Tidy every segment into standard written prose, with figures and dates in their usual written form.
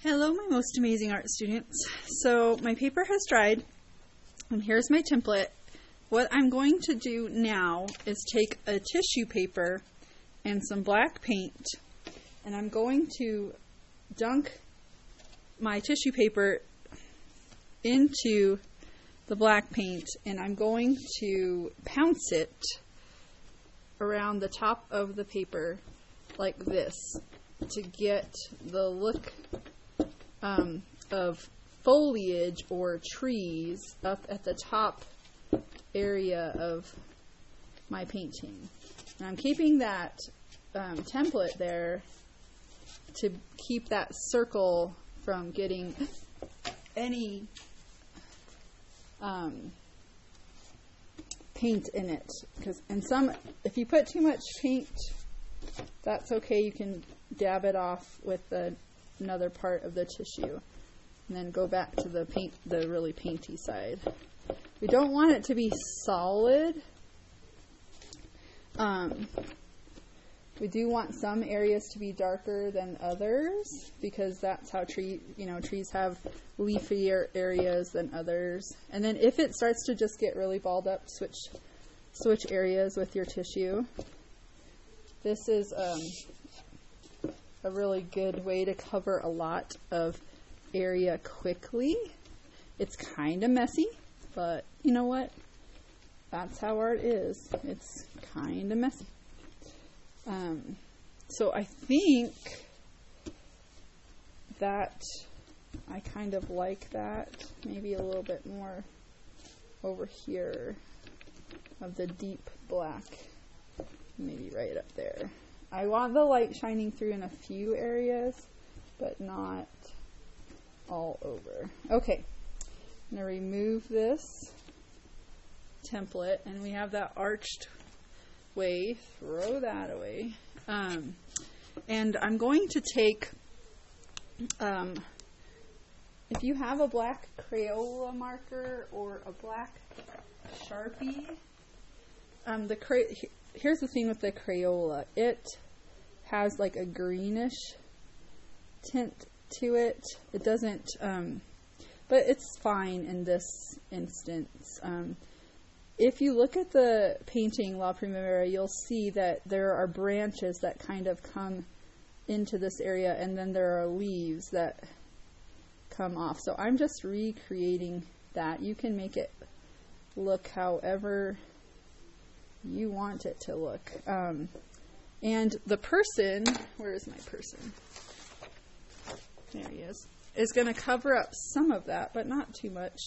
Hello, my most amazing art students. So my paper has dried, and here's my template. What I'm going to do now is take a tissue paper and some black paint, and I'm going to dunk my tissue paper into the black paint, and I'm going to pounce it around the top of the paper like this to get the look of foliage or trees up at the top area of my painting. And I'm keeping that template there to keep that circle from getting any paint in it. If you put too much paint, that's okay. You can dab it off with another part of the tissue, and then go back to the really painty side. We don't want it to be solid. We do want some areas to be darker than others, because that's how trees have leafier areas than others. And then if it starts to just get really balled up, switch areas with your tissue. This is a really good way to cover a lot of area quickly. It's kind of messy, but you know what? That's how art is. It's kind of messy. So I think that I kind of like that. Maybe a little bit more over here of the deep black. Maybe right up there. I want the light shining through in a few areas, but not all over. Okay, I'm going to remove this template, and we have that arched way. Throw that away. And I'm going to take, if you have a black crayola marker or a black Sharpie, here's the thing with the crayola. It has like a greenish tint to it. It doesn't, but it's fine in this instance. If you look at the painting La Primavera, you'll see that there are branches that kind of come into this area, and then there are leaves that come off. So I'm just recreating that. You can make it look however you want it to look. And the person, where is my person? There he is going to cover up some of that, but not too much.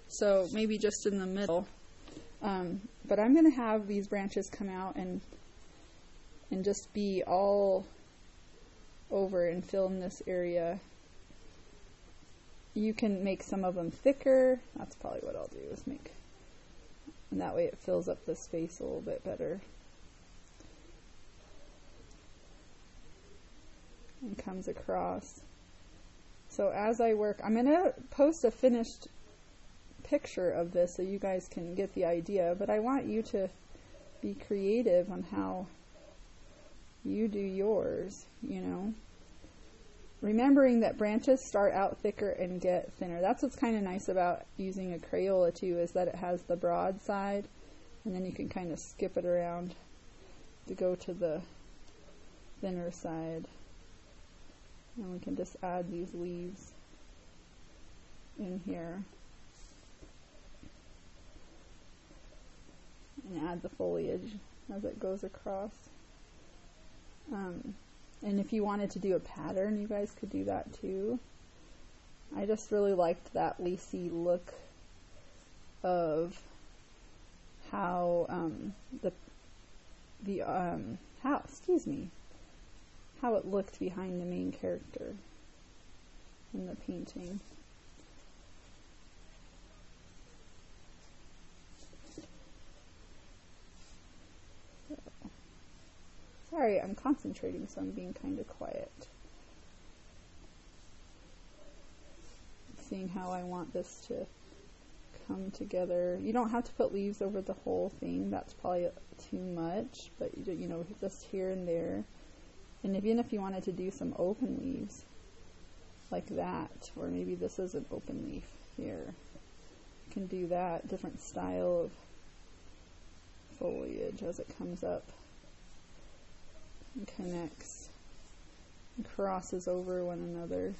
So maybe just in the middle. But I'm going to have these branches come out and just be all over and fill in this area. You can make some of them thicker. That's probably what I'll do, is make, and that way it fills up the space a little bit better. And comes across. So as I work, I'm going to post a finished picture of this so you guys can get the idea, but I want you to be creative on how you do yours, you know. Remembering that branches start out thicker and get thinner. That's what's kind of nice about using a Crayola too, is that it has the broad side, and then you can kind of skip it around to go to the thinner side. And we can just add these leaves in here. And add the foliage as it goes across. And if you wanted to do a pattern, you guys could do that too. I just really liked that lacy look of how how it looked behind the main character in the painting. Sorry, I'm concentrating, so I'm being kind of quiet. Seeing how I want this to come together. You don't have to put leaves over the whole thing. That's probably too much, but you know, just here and there. And even if you wanted to do some open leaves, like that, or maybe this is an open leaf here. You can do that, different style of foliage as it comes up and connects and crosses over one another.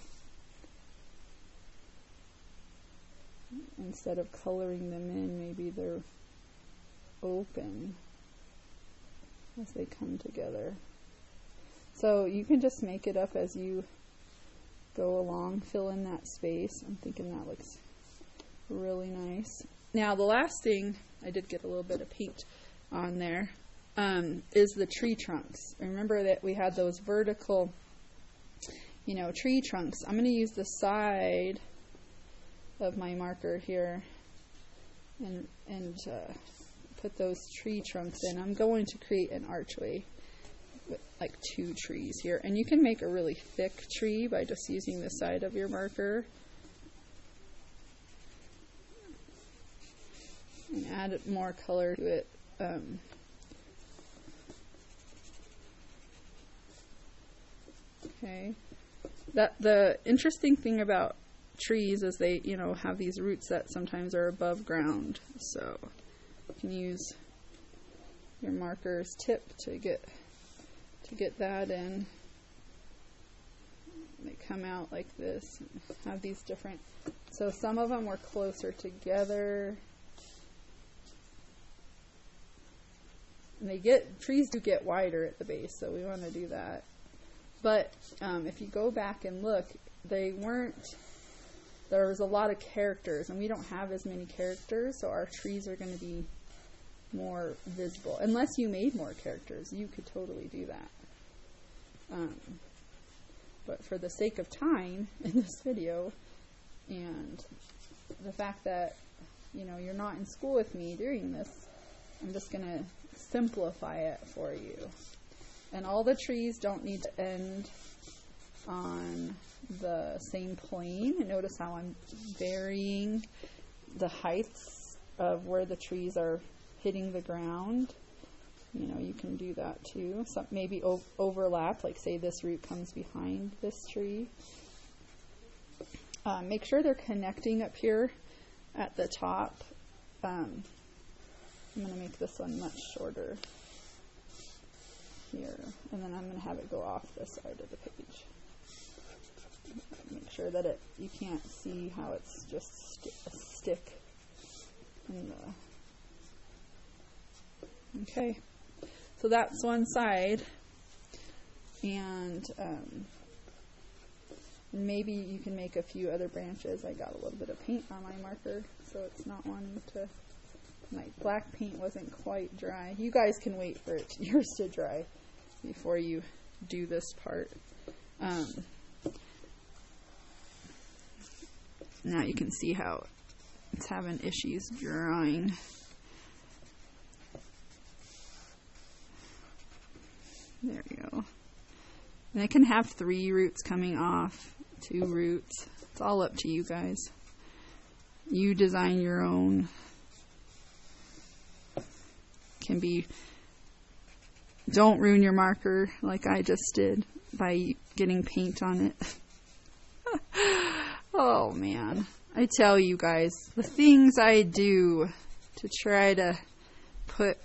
Instead of coloring them in, maybe they're open as they come together. So you can just make it up as you go along, fill in that space. I'm thinking that looks really nice. Now the last thing, I did get a little bit of paint on there, is the tree trunks. Remember that we had those vertical, tree trunks. I'm going to use the side of my marker here and put those tree trunks in. I'm going to create an archway with like 2 trees here, and you can make a really thick tree by just using the side of your marker and add more color to it. Okay, the interesting thing about trees is they, have these roots that sometimes are above ground. So you can use your marker's tip to get that in. They come out like this, have these different, so some of them were closer together. And trees do get wider at the base, so we want to do that. But if you go back and look, there was a lot of characters, and we don't have as many characters, so our trees are going to be more visible. Unless you made more characters, you could totally do that. But for the sake of time in this video, and the fact that, you're not in school with me doing this, I'm just going to simplify it for you. And all the trees don't need to end on the same plane. And notice how I'm varying the heights of where the trees are hitting the ground. You can do that too. So maybe overlap, like say this root comes behind this tree. Make sure they're connecting up here at the top. I'm going to make this one much shorter here, and then I'm going to have it go off this side of the page. Make sure that you can't see how it's just a stick in the. Okay, so that's one side, and maybe you can make a few other branches. I got a little bit of paint on my marker, so it's not wanting to. My black paint wasn't quite dry. You guys can wait for yours to dry before you do this part. Now you can see how it's having issues drying. There we go. And it can have 3 roots coming off, 2 roots. It's all up to you guys. You design your own. Can be, don't ruin your marker like I just did by getting paint on it. Oh man, I tell you guys, the things I do to try to put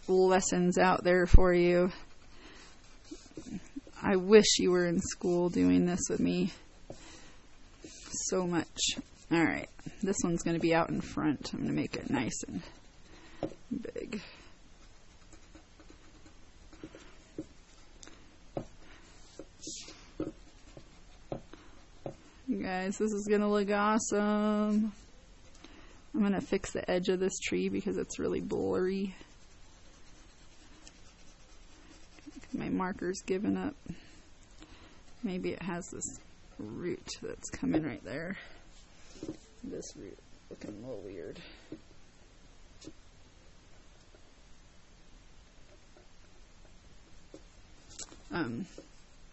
lessons out there for you. I wish you were in school doing this with me so much. Alright, this one's going to be out in front. I'm going to make it nice and big. You guys, this is gonna look awesome. I'm gonna fix the edge of this tree because it's really blurry. My marker's given up. Maybe it has this root that's coming right there. This root looking a little weird.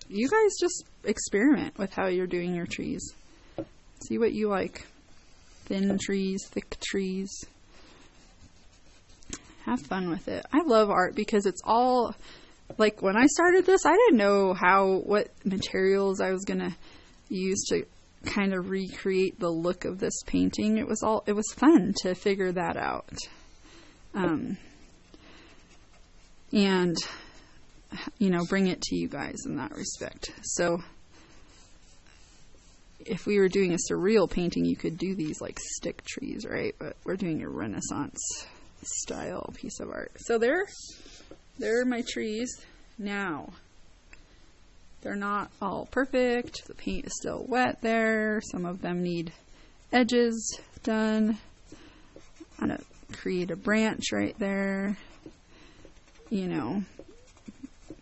You guys just experiment with how you're doing your trees. See what you like. Thin trees, thick trees. Have fun with it. I love art because it's all, like when I started this, I didn't know what materials I was gonna used to kind of recreate the look of this painting. It was fun to figure that out. And, you know, bring it to you guys in that respect. So if we were doing a surreal painting, you could do these like stick trees, right? But we're doing a Renaissance style piece of art. So there are my trees. Now, they're not all perfect. The paint is still wet there. Some of them need edges done. I'm going to create a branch right there. You know,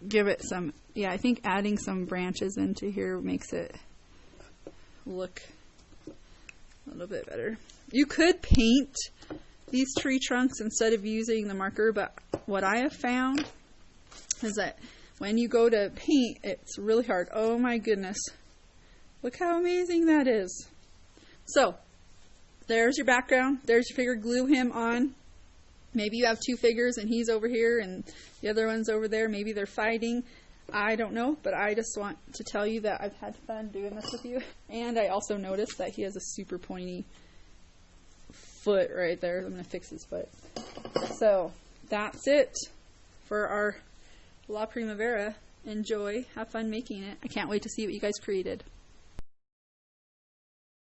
give it some, yeah, I think adding some branches into here makes it look a little bit better. You could paint these tree trunks instead of using the marker, but what I have found is that when you go to paint, it's really hard. Oh my goodness. Look how amazing that is. So, there's your background. There's your figure. Glue him on. Maybe you have two figures and he's over here and the other one's over there. Maybe they're fighting. I don't know, but I just want to tell you that I've had fun doing this with you. And I also noticed that he has a super pointy foot right there. I'm going to fix his foot. So, that's it for our La Primavera. Enjoy. Have fun making it. I can't wait to see what you guys created.